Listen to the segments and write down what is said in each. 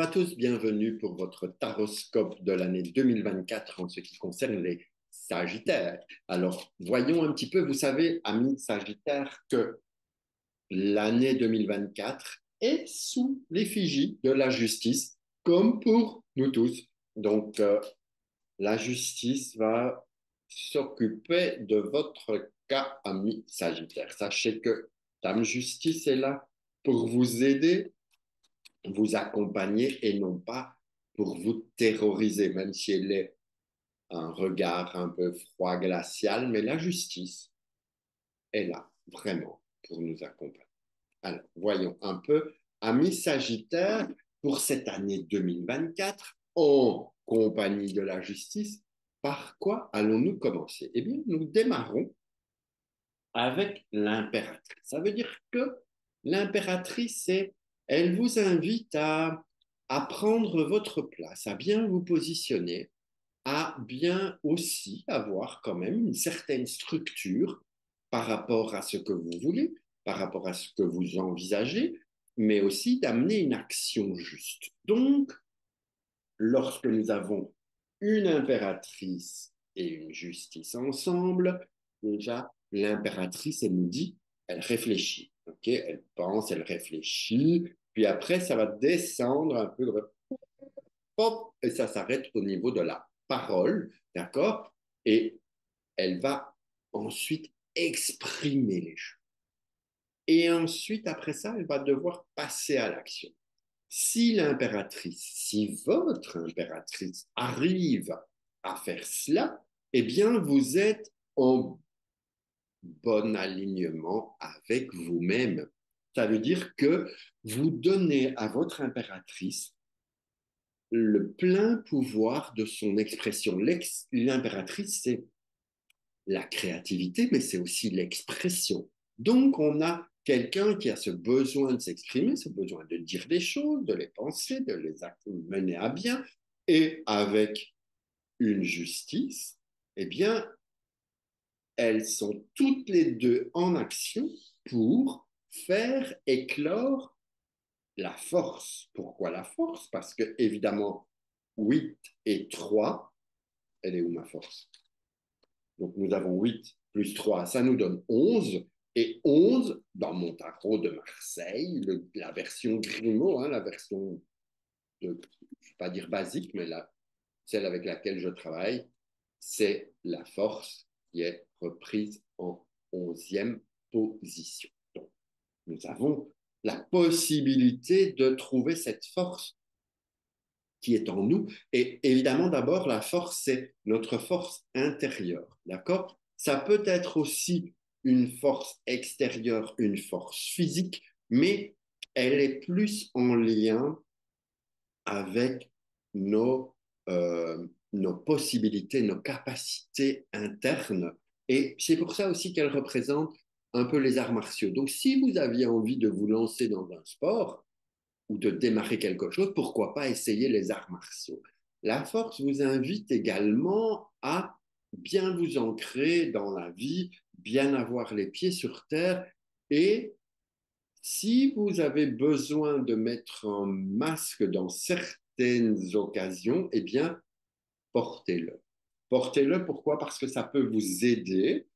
à tous, bienvenue pour votre taroscope de l'année 2024 en ce qui concerne les Sagittaires. Alors, voyons un petit peu, vous savez, amis Sagittaires, que l'année 2024 est sous l'effigie de la justice, comme pour nous tous. Donc, la justice va s'occuper de votre cas, amis Sagittaires. Sachez que Dame Justice est là pour vous aider, vous accompagner et non pas pour vous terroriser, même si elle est un regard un peu froid, glacial, mais la justice est là vraiment pour nous accompagner. Alors, voyons un peu, amis Sagittaires, pour cette année 2024, en compagnie de la justice, par quoi allons-nous commencer? Eh bien, nous démarrons avec l'impératrice. Ça veut dire que l'impératrice, elle vous invite à prendre votre place, à bien vous positionner, à bien aussi avoir quand même une certaine structure par rapport à ce que vous voulez, par rapport à ce que vous envisagez, mais aussi d'amener une action juste. Donc, lorsque nous avons une impératrice et une justice ensemble, déjà, l'impératrice, elle nous dit, elle réfléchit, ok? Elle pense, elle réfléchit, puis après, ça va descendre un peu, hop, et ça s'arrête au niveau de la parole, d'accord? Et elle va ensuite exprimer les choses. Et ensuite, après ça, elle va devoir passer à l'action. Si l'impératrice, si votre impératrice arrive à faire cela, eh bien, vous êtes en bon alignement avec vous-même. Ça veut dire que vous donnez à votre impératrice le plein pouvoir de son expression. L'impératrice, c'est la créativité, mais c'est aussi l'expression. Donc, on a quelqu'un qui a ce besoin de s'exprimer, ce besoin de dire des choses, de les penser, de les mener à bien, et avec une justice, eh bien, elles sont toutes les deux en action pour faire éclore la force. Pourquoi la force? Parce que, évidemment, 8 et 3, elle est où ma force? Donc, nous avons 8 plus 3, ça nous donne 11. Et 11, dans mon tarot de Marseille, la version Grimaud, hein, la version je ne vais pas dire basique, mais celle avec laquelle je travaille, c'est la force qui est reprise en 11e position. Donc, nous avons la possibilité de trouver cette force qui est en nous. Et évidemment, d'abord, la force, c'est notre force intérieure. D'accord? Ça peut être aussi une force extérieure, une force physique, mais elle est plus en lien avec nos possibilités, nos capacités internes. Et c'est pour ça aussi qu'elle représente un peu les arts martiaux. Donc, si vous aviez envie de vous lancer dans un sport, ou de démarrer quelque chose, pourquoi pas essayer les arts martiaux? La force vous invite également à bien vous ancrer dans la vie, bien avoir les pieds sur terre et si vous avez besoin de mettre un masque dans certaines occasions, eh bien, portez-le. Portez-le, pourquoi? Parce que ça peut vous aider,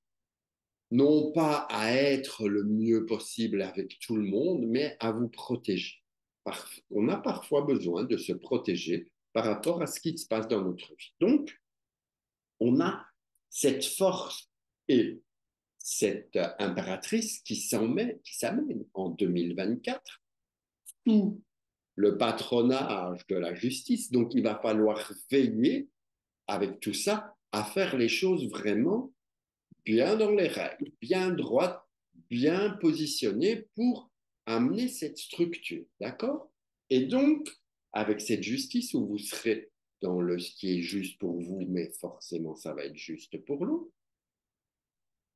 non pas à être le mieux possible avec tout le monde, mais à vous protéger. On a parfois besoin de se protéger par rapport à ce qui se passe dans notre vie. Donc, on a cette force et cette impératrice qui s'amène en 2024 sous le patronage de la justice. Donc, il va falloir veiller avec tout ça à faire les choses vraiment bien dans les règles, bien droite, bien positionnées pour amener cette structure. D'accord? Et donc, avec cette justice où vous serez dans ce qui est juste pour vous, mais forcément, ça va être juste pour l'autre,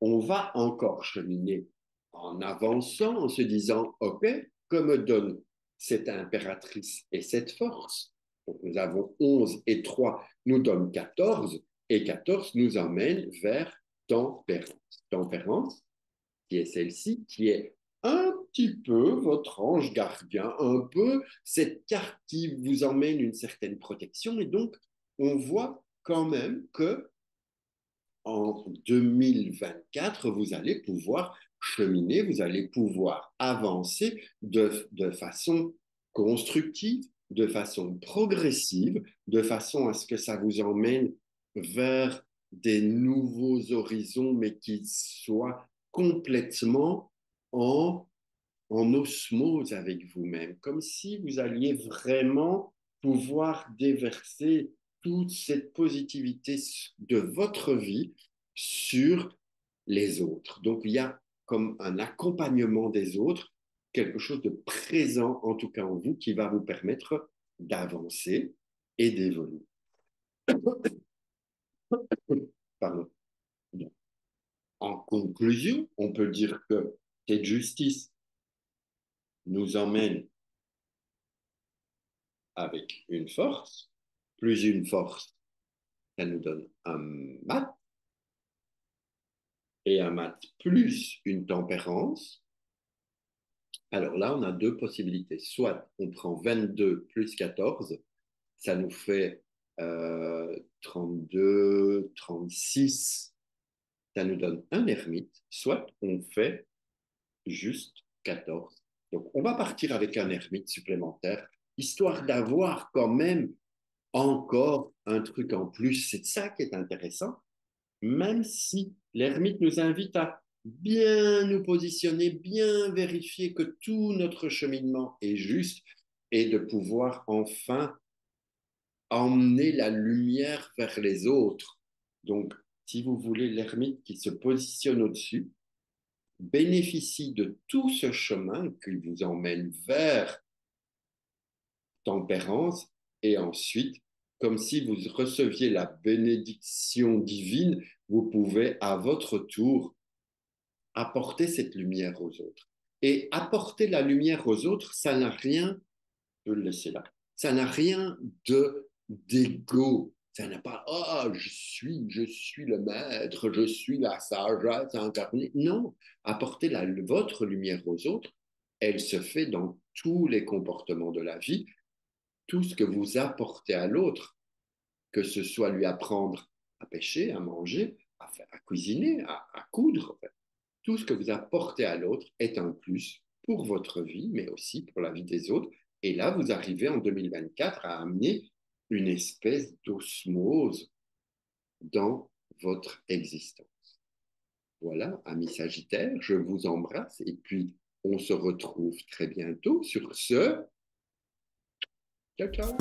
on va encore cheminer en avançant, en se disant, OK, que me donne cette impératrice et cette force? Donc, nous avons 11 et 3 nous donnent 14, et 14 nous emmène vers tempérance. Tempérance, qui est celle-ci, qui est un petit peu votre ange gardien, un peu cette carte qui vous emmène une certaine protection. Et donc, on voit quand même que en 2024, vous allez pouvoir cheminer, vous allez pouvoir avancer de façon constructive, de façon progressive, de façon à ce que ça vous emmène vers des nouveaux horizons, mais qui soient complètement en, en osmose avec vous-même, comme si vous alliez vraiment pouvoir déverser toute cette positivité de votre vie sur les autres. Donc, il y a comme un accompagnement des autres, quelque chose de présent, en tout cas en vous, qui va vous permettre d'avancer et d'évoluer. Pardon. En conclusion, on peut dire que cette justice nous emmène avec une force, plus une force, ça nous donne un mat, et un mat plus une tempérance. Alors là, on a deux possibilités. Soit on prend 22 plus 14, ça nous fait 32, 36, ça nous donne un ermite. Soit on fait juste 14. Donc on va partir avec un ermite supplémentaire, histoire d'avoir quand même encore un truc en plus. C'est ça qui est intéressant, même si l'ermite nous invite à bien nous positionner, bien vérifier que tout notre cheminement est juste et de pouvoir enfin emmener la lumière vers les autres. Donc, si vous voulez, l'ermite qui se positionne au-dessus bénéficie de tout ce chemin qui vous emmène vers tempérance et ensuite, comme si vous receviez la bénédiction divine, vous pouvez à votre tour apporter cette lumière aux autres. Et apporter la lumière aux autres, ça n'a rien, je vais le laisser là, ça n'a rien d'égo. Ça n'a pas, ah, je suis le maître, je suis la sagesse incarnée. Non, apporter votre lumière aux autres, elle se fait dans tous les comportements de la vie. Tout ce que vous apportez à l'autre, que ce soit lui apprendre à pêcher, à manger, à cuisiner, à coudre, en fait. Tout ce que vous apportez à l'autre est un plus pour votre vie, mais aussi pour la vie des autres. Et là, vous arrivez en 2024 à amener une espèce d'osmose dans votre existence. Voilà, amis Sagittaires, je vous embrasse et puis on se retrouve très bientôt. Sur ce, ciao, ciao.